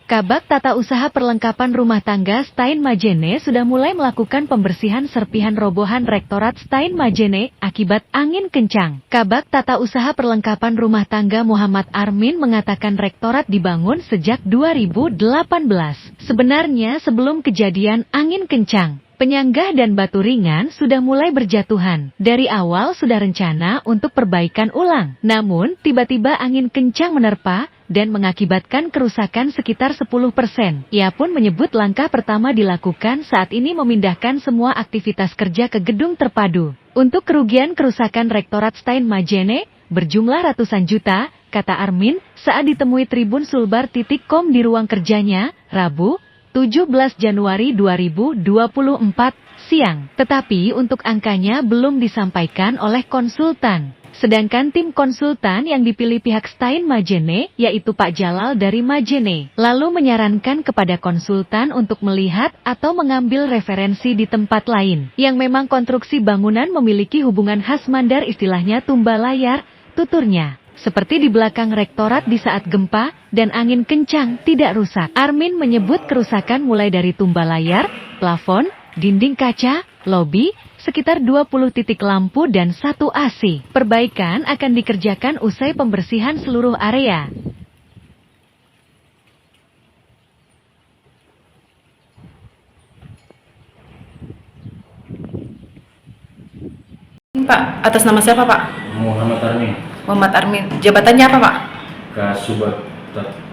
Kabak Tata Usaha Perlengkapan Rumah Tangga Stijn-Majene sudah mulai melakukan pembersihan serpihan robohan Rektorat Stijn-Majene akibat angin kencang. Kabak Tata Usaha Perlengkapan Rumah Tangga Muhammad Armin mengatakan Rektorat dibangun sejak 2018. Sebenarnya sebelum kejadian angin kencang, penyangga dan batu ringan sudah mulai berjatuhan. Dari awal sudah rencana untuk perbaikan ulang. Namun, tiba-tiba angin kencang menerpa dan mengakibatkan kerusakan sekitar 10%. Ia pun menyebut langkah pertama dilakukan saat ini memindahkan semua aktivitas kerja ke gedung terpadu. Untuk kerugian kerusakan Rektorat Stijn-Majene berjumlah ratusan juta, kata Armin saat ditemui Tribun Sulbar.com di ruang kerjanya, Rabu, 17 Januari 2024, siang. Tetapi untuk angkanya belum disampaikan oleh konsultan. Sedangkan tim konsultan yang dipilih pihak Stijn-Majene, yaitu Pak Jalal dari Majene, lalu menyarankan kepada konsultan untuk melihat atau mengambil referensi di tempat lain, yang memang konstruksi bangunan memiliki hubungan khas Mandar istilahnya tumba layar, tuturnya. Seperti di belakang Rektorat di saat gempa dan angin kencang tidak rusak. Armin menyebut kerusakan mulai dari tumba layar, plafon, dinding kaca, lobi, sekitar 20 titik lampu dan 1 AC. Perbaikan akan dikerjakan usai pembersihan seluruh area. Pak, atas nama siapa Pak? Muhammad Armin. Muhammad Armin. Jabatannya apa Pak? Kasubag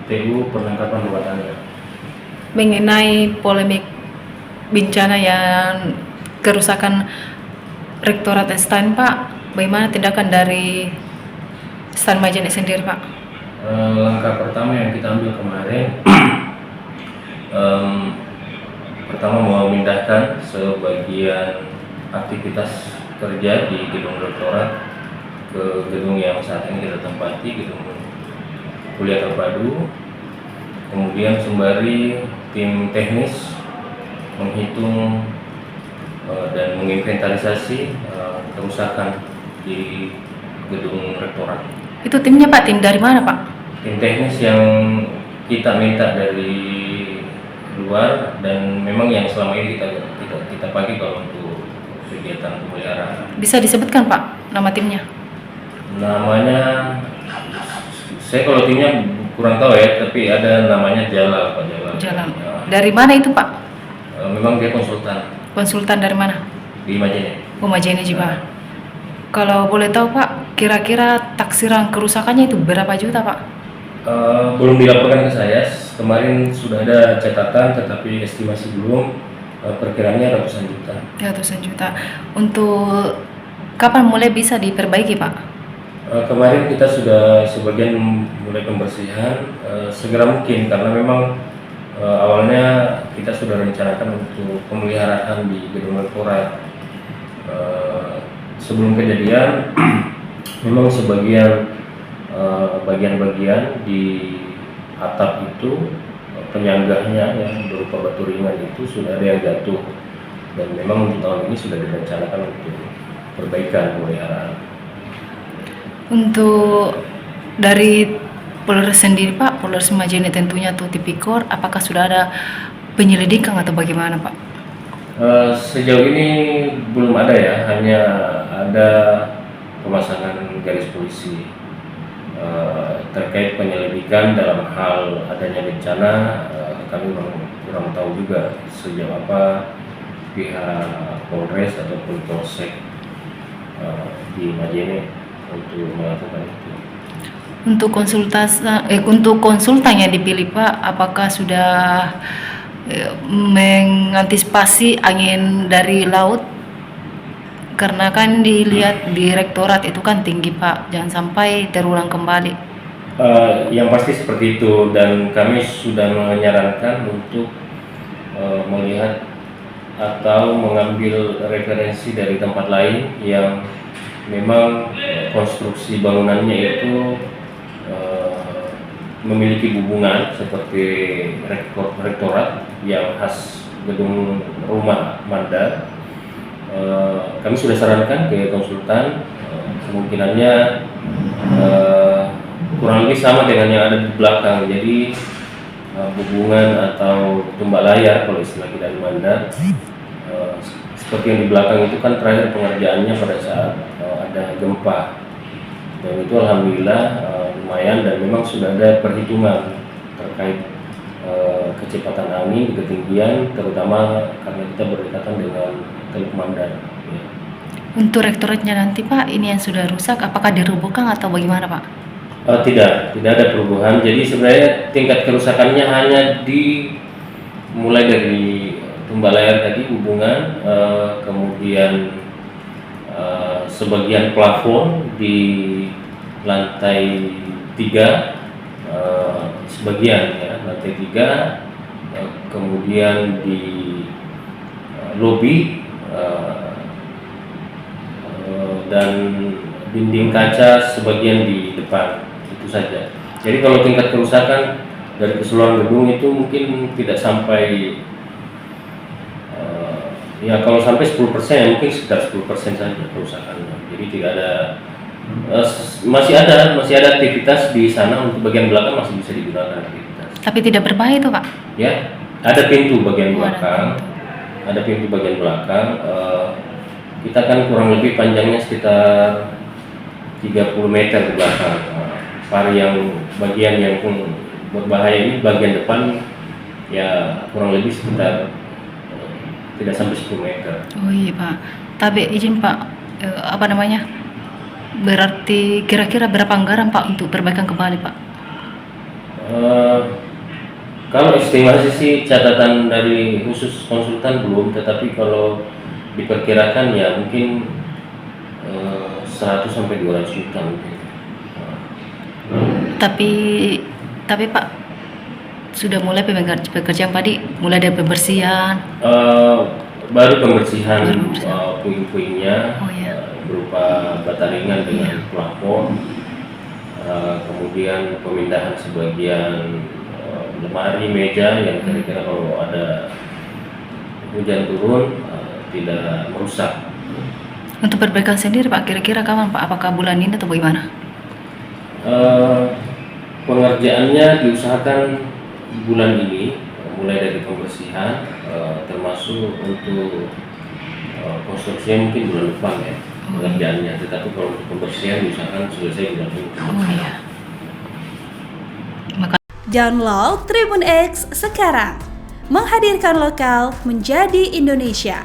TU Perlengkapan Rumah Tangga. Mengenai polemik bencana yang kerusakan Rektorat Stijn Pak, bagaimana tindakan dari Stijn-Majene sendiri Pak? Langkah pertama yang kita ambil kemarin, pertama memindahkan sebagian aktivitas kerja di gedung Rektorat ke gedung yang saat ini kita tempati, gedung kuliah terpadu. Kemudian sembari tim teknis menghitung dan menginventarisasi kerusakan di gedung Rektorat. Itu timnya Pak, tim dari mana Pak? Tim teknis yang kita minta dari luar dan memang yang selama ini kita pakai kalau untuk kegiatan pemeliharaan. Bisa disebutkan Pak nama timnya? Namanya, saya kalau timnya kurang tahu ya, tapi ada namanya Jalal, Pak Jalal. Jalan. Dari mana itu Pak? Memang dia konsultan. Konsultan dari mana? Di Majene. Oh, Majene juga. Kalau boleh tahu Pak, kira-kira taksiran kerusakannya itu berapa juta Pak? Belum dilaporkan ke saya. Kemarin sudah ada catatan, tetapi estimasi belum. Perkiraannya ratusan juta. Ratusan juta. Untuk kapan mulai bisa diperbaiki Pak? Kemarin kita sudah sebagian mulai pembersihan, segera mungkin karena memang awalnya kita sudah rencanakan untuk pemeliharaan di gedung Rektorat. Sebelum kejadian, memang sebagian bagian-bagian di atap itu penyanggahnya yang berupa batu ringan itu sudah ada yang jatuh, dan memang untuk tahun ini sudah direncanakan untuk perbaikan pemeliharaan. Untuk dari Polres sendiri Pak, Polres Majene tentunya atau Tipikor, apakah sudah ada penyelidikan atau bagaimana Pak? Sejauh ini belum ada ya, hanya ada pemasangan garis polisi terkait penyelidikan dalam hal adanya bencana. Kami kurang tahu juga sejauh apa pihak Polres ataupun Polsek di Majene untuk melakukan itu. Untuk konsultan yang dipilih Pak, apakah sudah mengantisipasi angin dari laut? Karena kan dilihat di Rektorat itu kan tinggi Pak, jangan sampai terulang kembali. Yang pasti seperti itu, dan kami sudah menyarankan untuk melihat atau mengambil referensi dari tempat lain yang memang konstruksi bangunannya itu memiliki hubungan seperti Rektorat yang khas gedung rumah Mandar. Kami sudah sarankan ke konsultan, kemungkinannya kurang lebih sama dengan yang ada di belakang. Jadi hubungan atau tumbak layar kalau istilah kita di Mandar. Seperti yang di belakang itu kan terakhir pengerjaannya pada saat ada gempa, dan itu alhamdulillah lumayan, dan memang sudah ada perhitungan terkait kecepatan angin, ketinggian, terutama karena kita berdekatan dengan Teluk Mandar. Ya. Untuk rektoratnya nanti Pak, ini yang sudah rusak, apakah dirobohkan atau bagaimana Pak? Tidak ada perubahan. Jadi sebenarnya tingkat kerusakannya hanya mulai dari tumbak layar tadi, hubungan, kemudian sebagian plafon di lantai 3, sebagian ya lantai 3, kemudian di lobi, dan dinding kaca sebagian di depan, itu saja. Jadi kalau tingkat kerusakan dari keseluruhan gedung itu mungkin tidak sampai, ya kalau sampai 10% ya mungkin sekitar 10% saja kerusakannya. Jadi tidak ada, masih ada aktivitas di sana. Untuk bagian belakang masih bisa digunakan aktivitas. Tapi tidak berbahaya itu Pak? Ya, ada pintu bagian Oh, belakang. Ada pintu bagian belakang. Kita kan kurang lebih panjangnya sekitar 30 meter ke belakang. Bagian yang berbahaya ini bagian depan ya kurang lebih sekitar tidak sampai 10 meter. Oh iya Pak. Tapi izin Pak, berarti kira-kira berapa anggaran Pak untuk perbaikan kembali Pak? Kalau estimasi sih catatan dari khusus konsultan belum, tetapi kalau diperkirakan ya mungkin 100 sampai 200 juta mungkin. Tapi Pak, sudah mulai pekerjaan tadi, mulai dari pembersihan. Baru pembersihan puing-puingnya, Oh iya. berupa bata ringan dengan plafon, kemudian pemindahan sebagian lemari, meja yang kira-kira kalau ada hujan turun tidak merusak. Untuk perbaikan sendiri Pak, kira-kira kapan Pak? Apakah bulan ini atau bagaimana? Pengerjaannya diusahakan bulan ini, mulai dari pembersihan, termasuk untuk konstruksinya mungkin bulan depan ya pengerjaannya. Tetapi kalau untuk pembersihan diusahakan selesai bulan ini. Oh iya. Download Tribun X sekarang, menghadirkan lokal menjadi Indonesia.